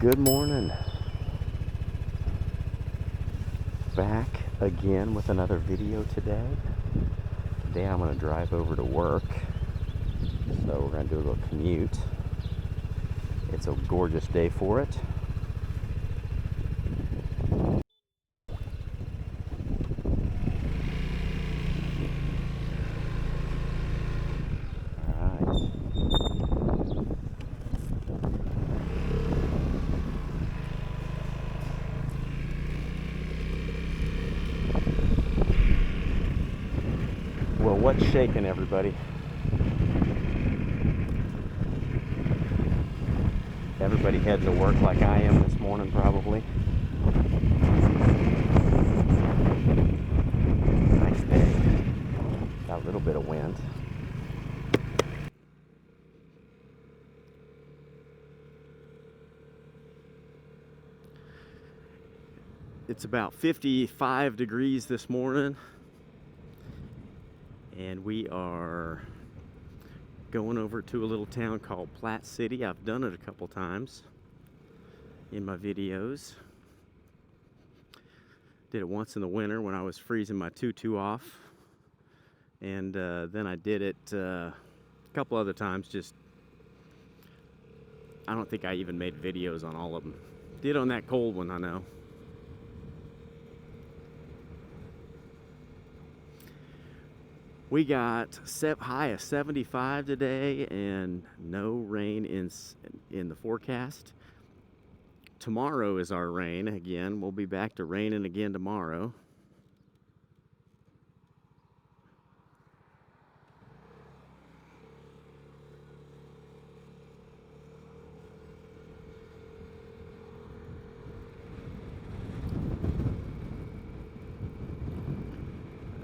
Good morning. Back again with another video today. Today I'm going to drive over to work. So we're going to do a little commute. It's a gorgeous day for it. Well, what's shaking, everybody? Everybody heading to work like I am this morning, probably. Nice day. Got a little bit of wind. It's about 55 degrees this morning. And we are going over to a little town called Plat City. I've done it a couple times in my videos. Did it once in the winter when I was freezing my tutu off. And then I did it a couple other times. Just, I don't think I even made videos on all of them. Did on that cold one, I know. We got high of 75 today and no rain in the forecast. Tomorrow is our rain again. We'll be back to raining again tomorrow.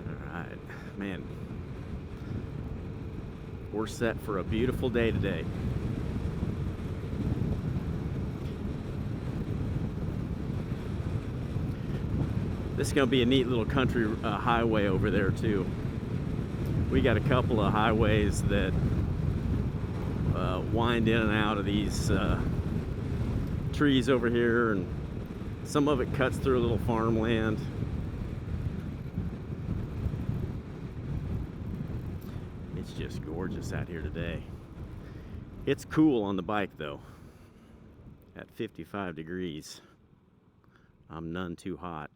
All right, man. We're set for a beautiful day today. This is going to be a neat little country highway over there too. We got a couple of highways that wind in and out of these trees over here, and some of it cuts through a little farmland. It's just gorgeous out here today. It's cool on the bike though. At 55 degrees, I'm none too hot.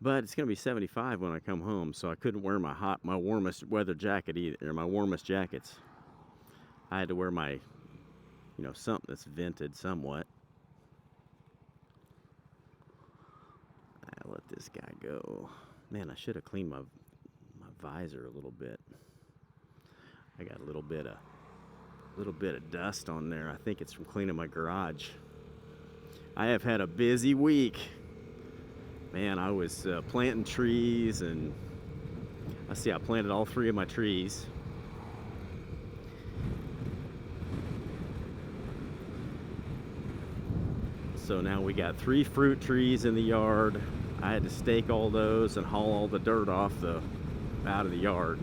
But it's gonna be 75 when I come home, so I couldn't wear my warmest weather jacket either, or my warmest jackets. I had to wear my, something that's vented somewhat. I'll let this guy go. Man, I should have cleaned my visor a little bit. I got a little bit of dust on there. I think it's from cleaning my garage. I have had a busy week. Man, I was planting trees, and I planted all 3 of my trees. So now we got 3 fruit trees in the yard. I had to stake all those and haul all the dirt out of the yard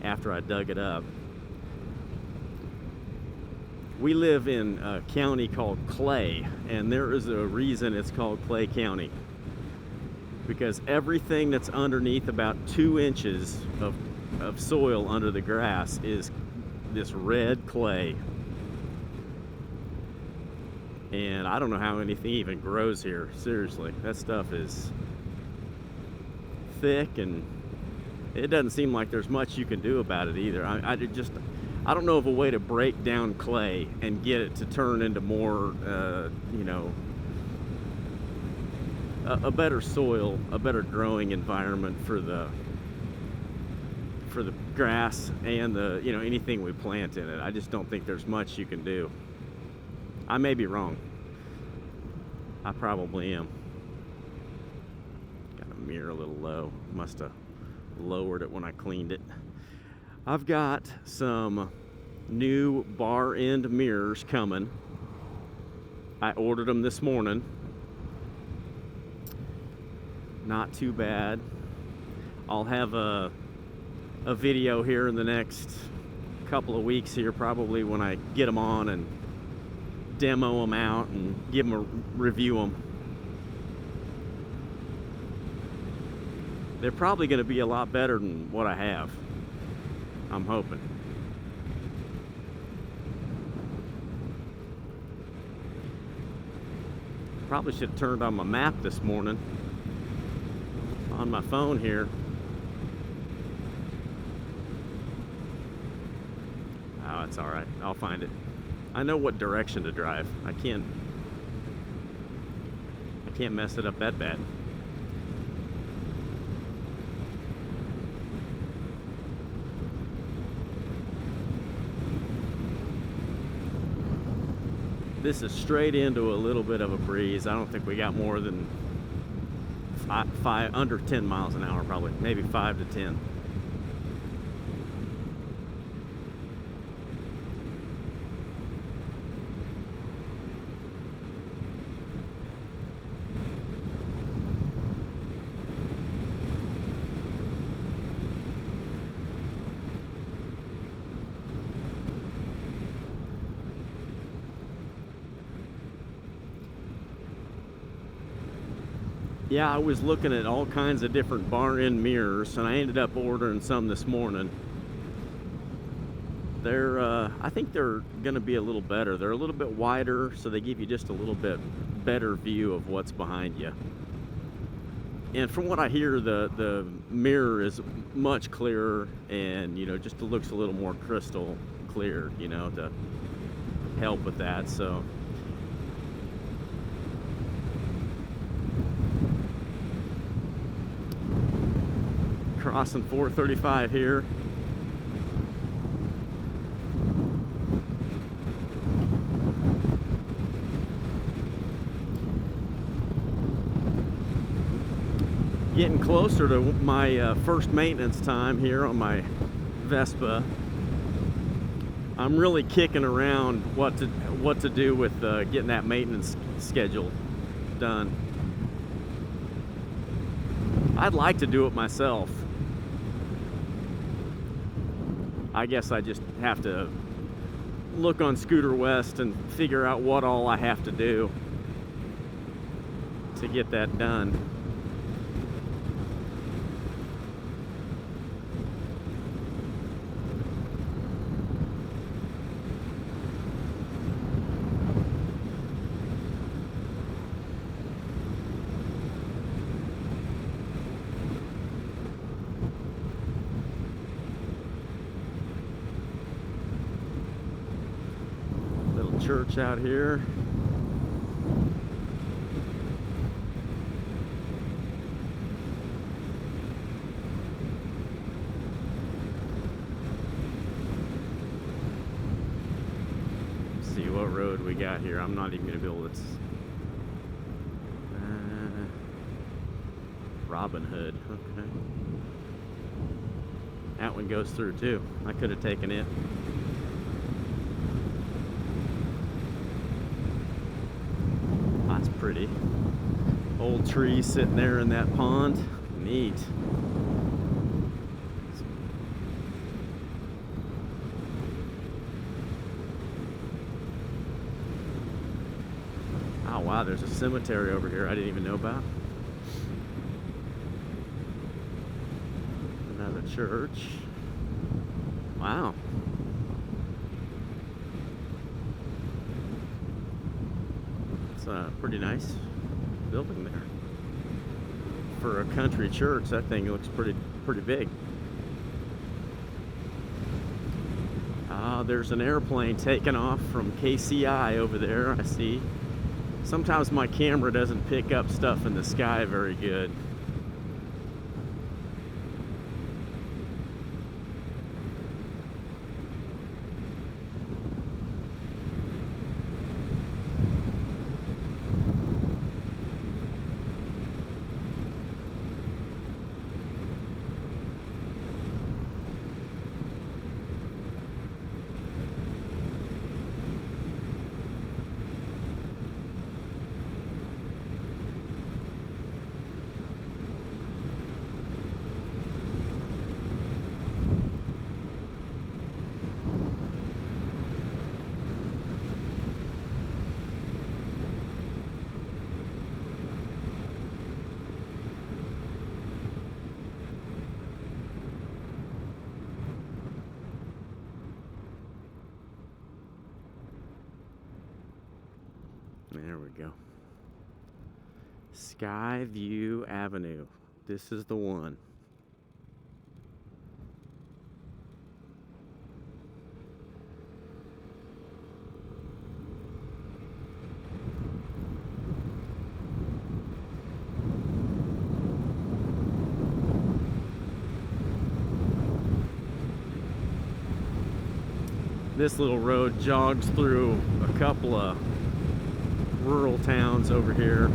after I dug it up. We live in a county called Clay, and there is a reason it's called Clay County. Because everything that's underneath about 2 inches of soil under the grass is this red clay. And I don't know how anything even grows here. Seriously, that stuff is thick, and it doesn't seem like there's much you can do about it either. I don't know of a way to break down clay and get it to turn into more, a better soil, a better growing environment for the grass and anything we plant in it. I just don't think there's much you can do. I may be wrong. I probably am. Got a mirror a little low. Must have lowered it when I cleaned it. I've got some new bar end mirrors coming. I ordered them this morning. Not too bad. I'll have a video here in the next couple of weeks here, probably, when I get them on and demo them out and give them a review them. They're probably going to be a lot better than what I have. I'm hoping. Probably should have turned on my map this morning on my phone here. Oh, it's all right. I'll find it. I know what direction to drive. I can't mess it up that bad. This is straight into a little bit of a breeze. I don't think we got more than under 10 miles an hour, probably. Maybe 5 to 10. Yeah, I was looking at all kinds of different bar end mirrors, and I ended up ordering some this morning. I think they're going to be a little better. They're a little bit wider, so they give you just a little bit better view of what's behind you. And from what I hear, the mirror is much clearer, and just looks a little more crystal clear, to help with that. So. Crossing 435 here. Getting closer to my first maintenance time here on my Vespa. I'm really kicking around what to do with getting that maintenance schedule done. I'd like to do it myself. I guess I just have to look on Scooter West and figure out what all I have to do to get that done. Church out here. Let's see what road we got here. I'm not even gonna be able to. Robin Hood. Okay. That one goes through too. I could have taken it. Pretty. Old tree sitting there in that pond. Neat. Oh wow, there's a cemetery over here I didn't even know about. Another church. Wow. Pretty nice building there. For a country church, that thing looks pretty big. There's an airplane taking off from KCI over there, I see. Sometimes my camera doesn't pick up stuff in the sky very good. There we go. Skyview Avenue. This is the one. This little road jogs through a couple of rural towns over here,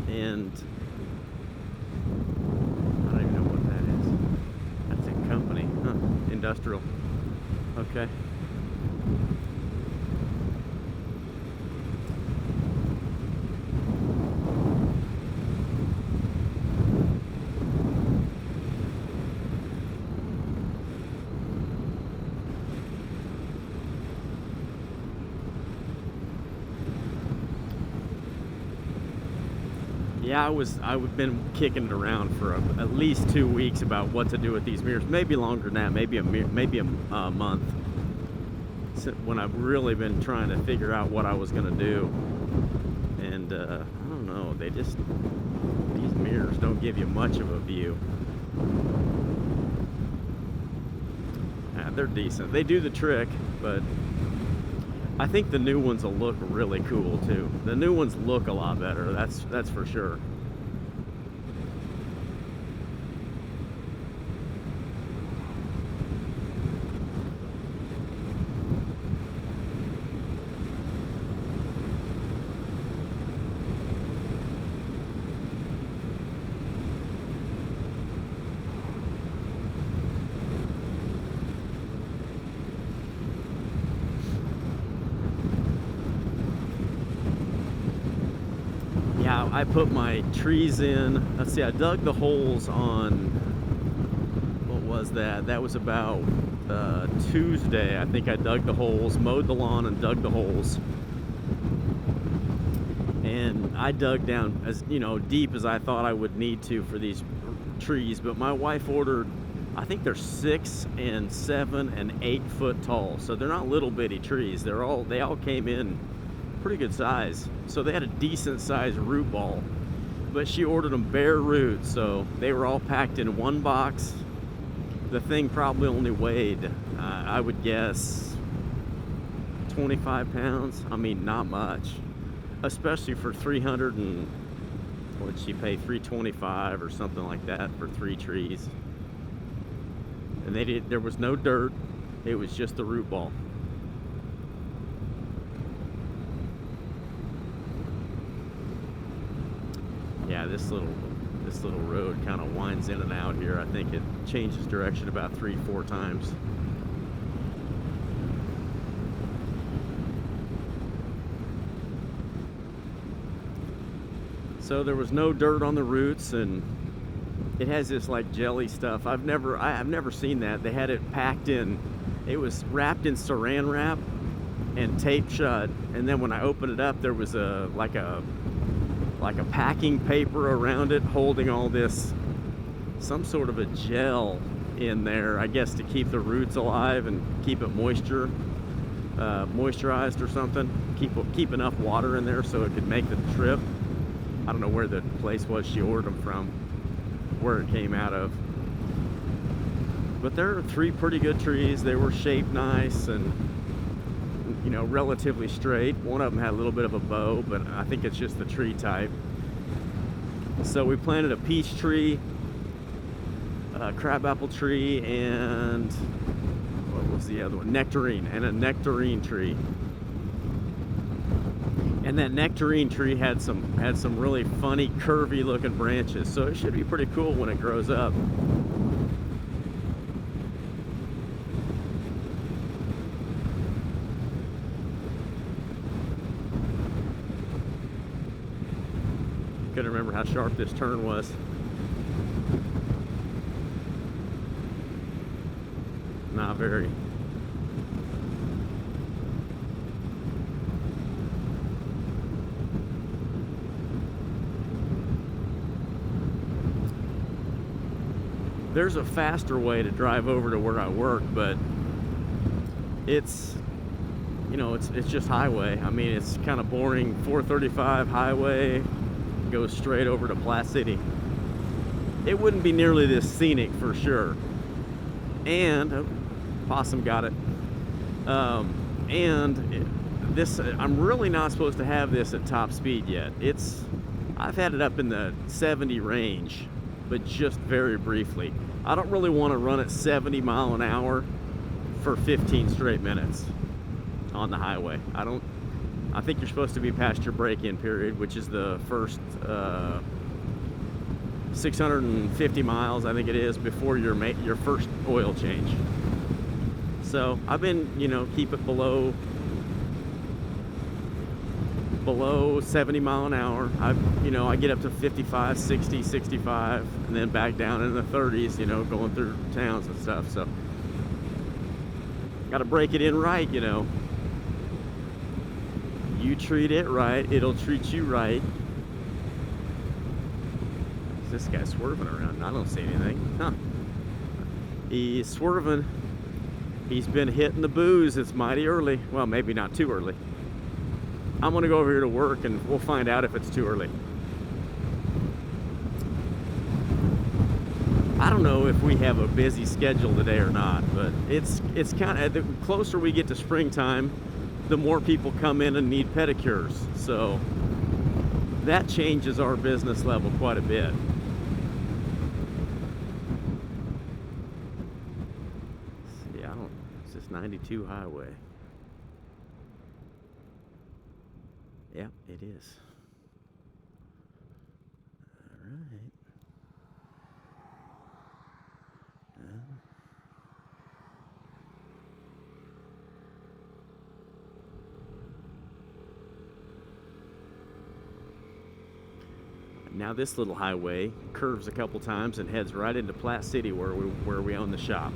and I don't even know what that is. That's a company, huh? Industrial. Okay. Yeah, I've been kicking it around for at least 2 weeks about what to do with these mirrors. Maybe longer than that. Maybe a month. When I've really been trying to figure out what I was gonna do, and I don't know. These mirrors don't give you much of a view. They're decent. They do the trick, but I think the new ones will look really cool too. The new ones look a lot better. That's for sure. I put my trees in. Let's see, I dug the holes on, what was that? That was about Tuesday. I think I dug the holes, mowed the lawn and dug the holes. And I dug down as deep as I thought I would need to for these trees. But my wife ordered, I think they're 6 and 7 and 8 foot tall. So they're not little bitty trees. They all came in pretty good size. So they had a decent sized root ball, but she ordered them bare roots, so they were all packed in one box. The thing probably only weighed, I would guess, 25 pounds. I mean, not much, especially for 300 and what did she pay, 325 or something like that for 3 trees. And there was no dirt, it was just the root ball. Yeah, this little road kind of winds in and out here. I think it changes direction about 3-4 times. So there was no dirt on the roots, and it has this like jelly stuff. I've never seen that. They had it packed in. It was wrapped in saran wrap and taped shut. And then when I opened it up, there was like a packing paper around it holding all this, some sort of a gel in there, I guess, to keep the roots alive and keep it moisturized or something. Keep enough water in there so it could make the trip. I don't know where the place was she ordered them from, where it came out of. But there are 3 pretty good trees. They were shaped nice and relatively straight. One of them had a little bit of a bow, but I think it's just the tree type. So we planted a peach tree, a crabapple tree, and what was the other one? Nectarine, and a nectarine tree. And that nectarine tree had some really funny curvy looking branches, so it should be pretty cool when it grows up. Couldn't remember how sharp this turn was. Not very. There's a faster way to drive over to where I work, but it's you know, it's just highway. I mean, it's kind of boring. 435 highway goes straight over to Plat City. It wouldn't be nearly this scenic for sure. And oh, possum got it. This, I'm really not supposed to have this at top speed yet. I've had it up in the 70 range, but just very briefly. I don't really want to run at 70 mile an hour for 15 straight minutes on the highway. I think you're supposed to be past your break-in period, which is the first 650 miles, I think it is, before your first oil change. So I've been, you know, keep it below 70 mile an hour. I get up to 55, 60, 65, and then back down in the 30s, you know, going through towns and stuff. So got to break it in right, you know. You treat it right, it'll treat you right. This guy's swerving around. I don't see anything. Huh. He's swerving. He's been hitting the booze. It's mighty early. Well, maybe not too early. I'm gonna go over here to work and we'll find out if it's too early. I don't know if we have a busy schedule today or not, but it's kind of, the closer we get to springtime, the more people come in and need pedicures. So that changes our business level quite a bit. See, it's this 92 highway. Yeah, it is. All right. Now this little highway curves a couple times and heads right into Plat City where we own the shop.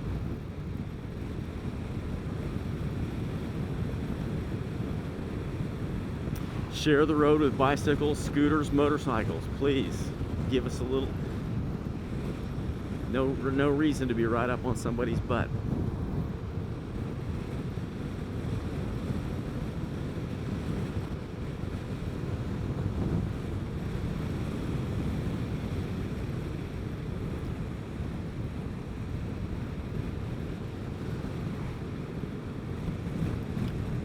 Share the road with bicycles, scooters, motorcycles. Please give us a little. No reason to be right up on somebody's butt.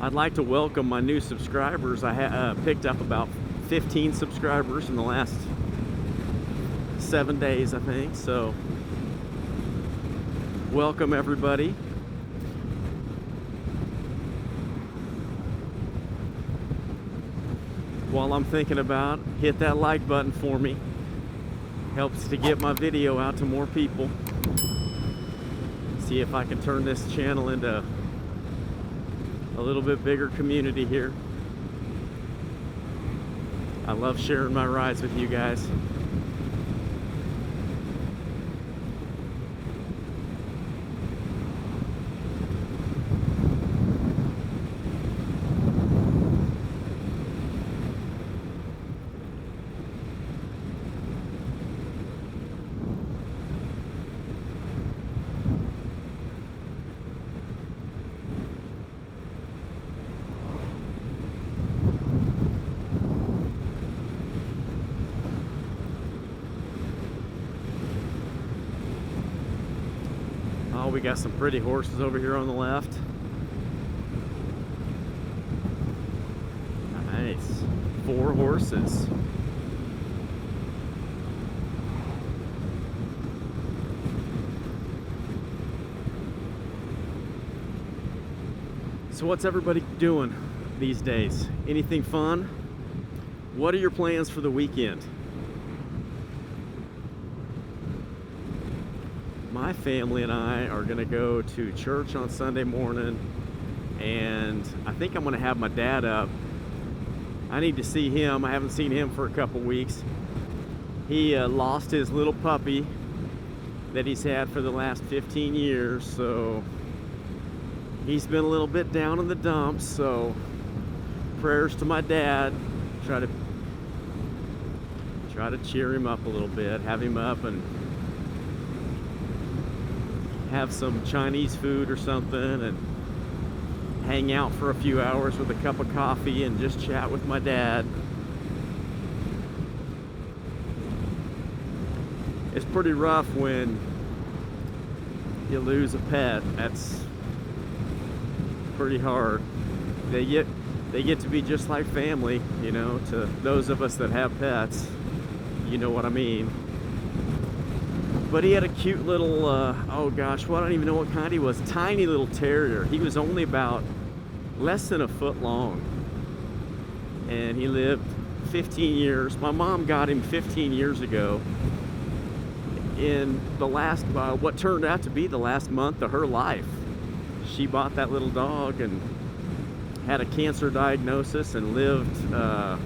I'd like to welcome my new subscribers. I picked up about 15 subscribers in the last 7 days, I think. So, welcome everybody. While I'm thinking about, hit that like button for me. Helps to get my video out to more people. See if I can turn this channel into a little bit bigger community here. I love sharing my rides with you guys. Oh, we got some pretty horses over here on the left. Nice. 4 horses. So what's everybody doing these days? Anything fun? What are your plans for the weekend? My family and I are going to go to church on Sunday morning, and I think I'm going to have my dad up. I need to see him. I haven't seen him for a couple weeks. He lost his little puppy that he's had for the last 15 years, so he's been a little bit down in the dumps. So prayers to my dad. Try to cheer him up a little bit, have him up and have some Chinese food or something and hang out for a few hours with a cup of coffee and just chat with my dad. It's pretty rough when you lose a pet. That's pretty hard. They get to be just like family, you know, to those of us that have pets. You know what I mean. But he had a cute little, oh gosh, well, I don't even know what kind he was. Tiny little terrier. He was only about less than a foot long. And he lived 15 years. My mom got him 15 years ago. In the last, what turned out to be the last month of her life. She bought that little dog and had a cancer diagnosis and lived, oh,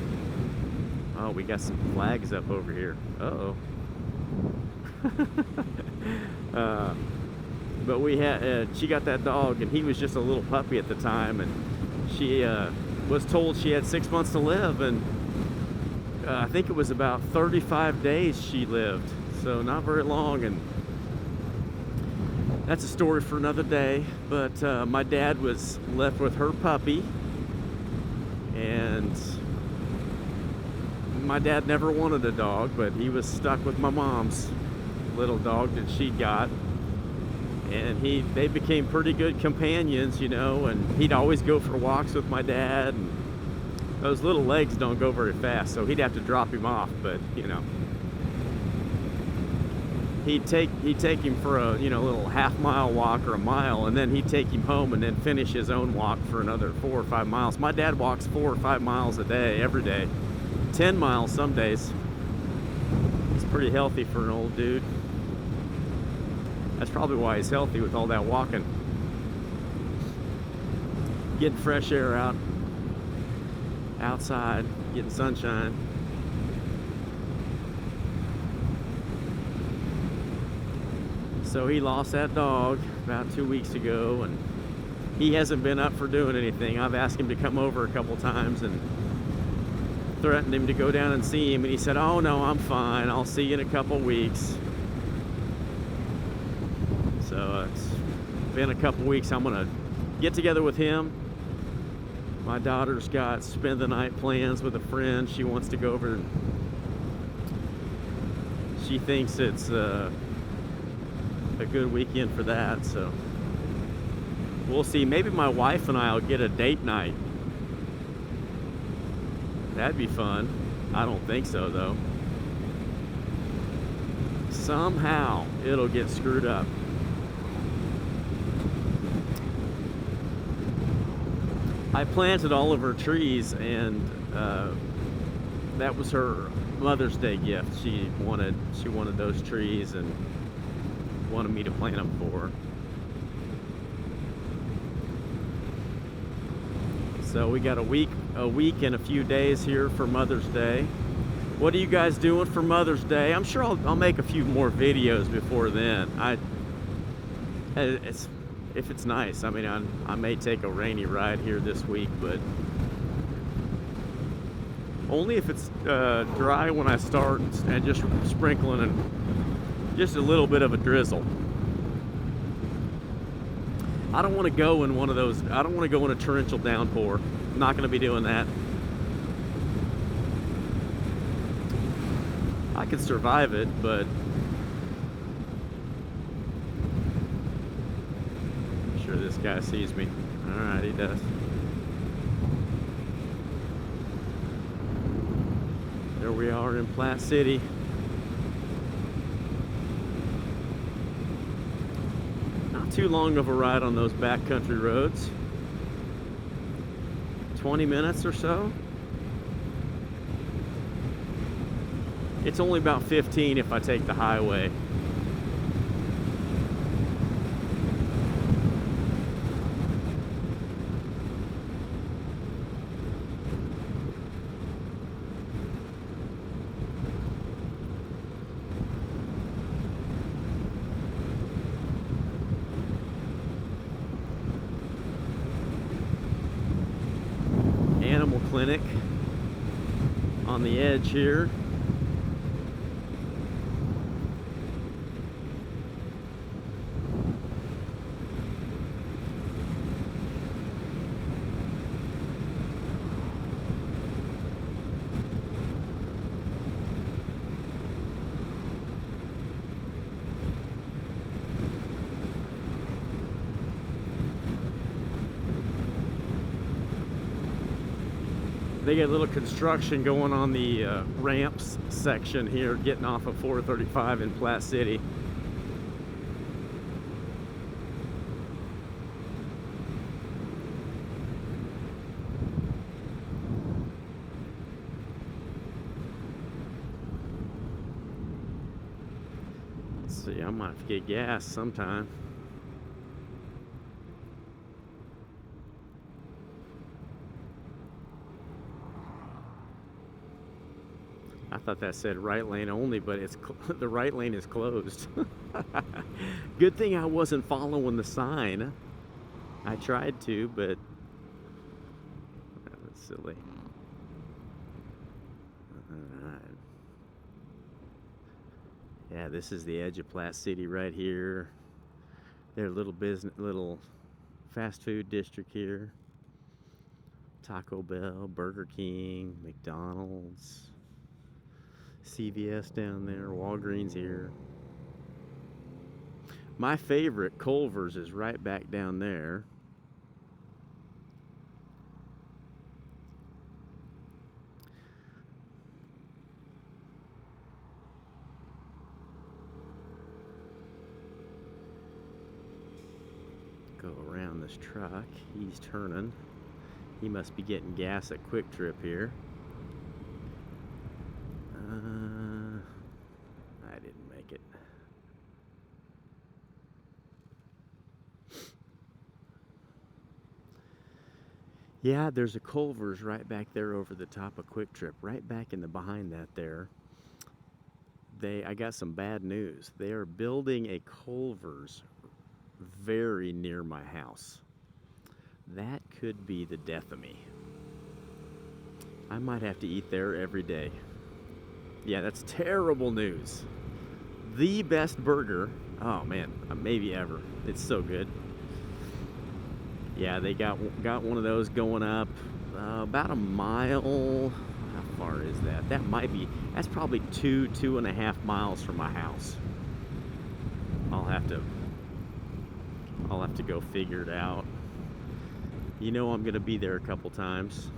we got some flags up over here. Uh-oh. But we had she got that dog and he was just a little puppy at the time, and she was told she had 6 months to live, and I think it was about 35 days she lived, so not very long. And that's a story for another day. But my dad was left with her puppy, and my dad never wanted a dog, but he was stuck with my mom's little dog that she got, and they became pretty good companions, you know. And he'd always go for walks with my dad, and those little legs don't go very fast, so he'd have to drop him off, but you know, he'd take him for a, you know, little half-mile walk or a mile, and then he'd take him home and then finish his own walk for another 4 or 5 miles. My dad walks 4 or 5 miles a day, every day, 10 miles some days. It's pretty healthy for an old dude. That's probably why he's healthy, with all that walking. Getting fresh air outside, getting sunshine. So he lost that dog about 2 weeks ago, and he hasn't been up for doing anything. I've asked him to come over a couple times and threatened him to go down and see him, and he said, "Oh no, I'm fine, I'll see you in a couple weeks." So it's been a couple weeks. I'm gonna get together with him. My daughter's got spend the night plans with a friend. She wants to go over, and she thinks it's a good weekend for that. So we'll see. Maybe my wife and I will get a date night. That'd be fun. I don't think so though. Somehow it'll get screwed up. I planted all of her trees, and that was her Mother's Day gift. She wanted those trees and wanted me to plant them for her. So we got a week and a few days here for Mother's Day. What are you guys doing for Mother's Day? I'm sure I'll make a few more videos before then. If it's nice. I mean, I may take a rainy ride here this week, but only if it's dry when I start, and just sprinkling and just a little bit of a drizzle. I don't want to go in one of those. I don't want to go in a torrential downpour. I'm not going to be doing that. I could survive it, but this guy sees me. All right, he does. There we are in Plat City. Not too long of a ride on those backcountry roads. 20 minutes or so. It's only about 15 if I take the highway. Animal clinic on the edge here. They get a little construction going on the ramps section here, getting off of 435 in Plat City. Let's see, I might have to get gas sometime. I thought that said right lane only, but it's the right lane is closed. Good thing I wasn't following the sign. I tried to, but that's silly. Alright. Yeah, this is the edge of Plat City right here. Their little fast food district here. Taco Bell, Burger King, McDonald's. CVS down there, Walgreens here. My favorite, Culver's, is right back down there. Go around this truck. He's turning. He must be getting gas at Quick Trip here. I didn't make it. Yeah, there's a Culver's right back there over the top of Quick Trip, right back in the behind that there. I got some bad news. They are building a Culver's very near my house. That could be the death of me. I might have to eat there every day. Yeah, that's terrible news. The best burger, oh man, maybe ever. It's so good. Yeah, they got one of those going up about a mile. How far is that? That's probably 2.5 miles from my house. I'll have to go figure it out. You know I'm gonna be there a couple times.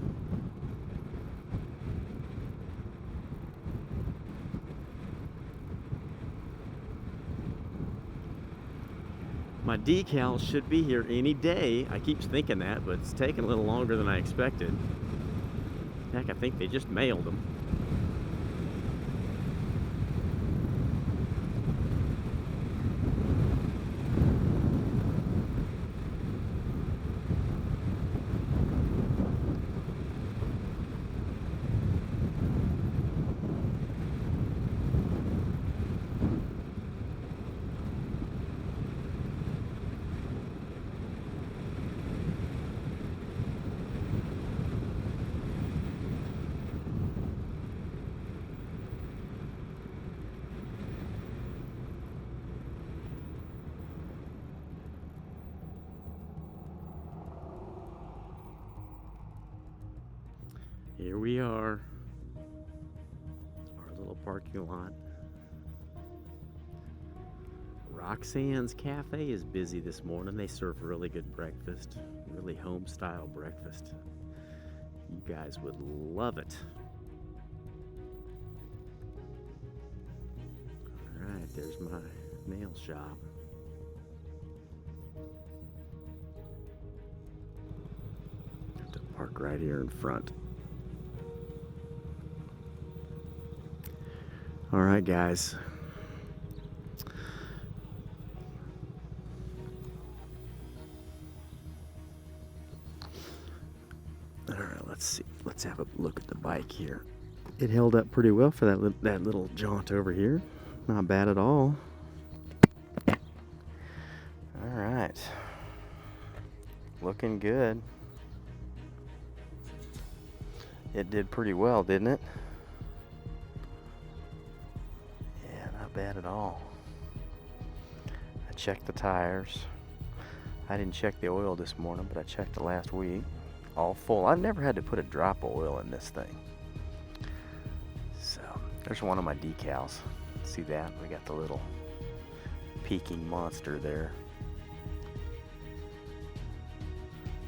My decals should be here any day. I keep thinking that, but it's taking a little longer than I expected. Heck, I think they just mailed them. Here we are, our little parking lot. Roxanne's Cafe is busy this morning. They serve really good breakfast, really home-style breakfast. You guys would love it. All right, there's my nail shop. Have to park right here in front. All right, guys. All right, let's see. Let's have a look at the bike here. It held up pretty well for that little jaunt over here. Not bad at all. All right. Looking good. It did pretty well, didn't it? Bad at all. I checked the tires. I didn't check the oil this morning, but I checked it last week. All full. I've never had to put a drop of oil in this thing. So there's one of my decals. See that? We got the little peaking monster there.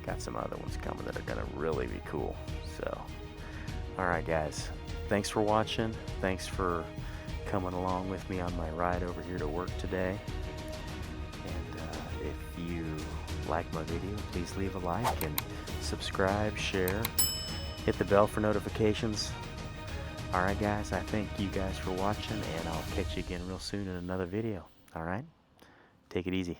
Got some other ones coming that are gonna really be cool. So Alright guys, thanks for watching. Thanks for coming along with me on my ride over here to work today. And if you like my video, please leave a like and subscribe, share, hit the bell for notifications. Alright guys, I thank you guys for watching, and I'll catch you again real soon in another video. Alright? Take it easy.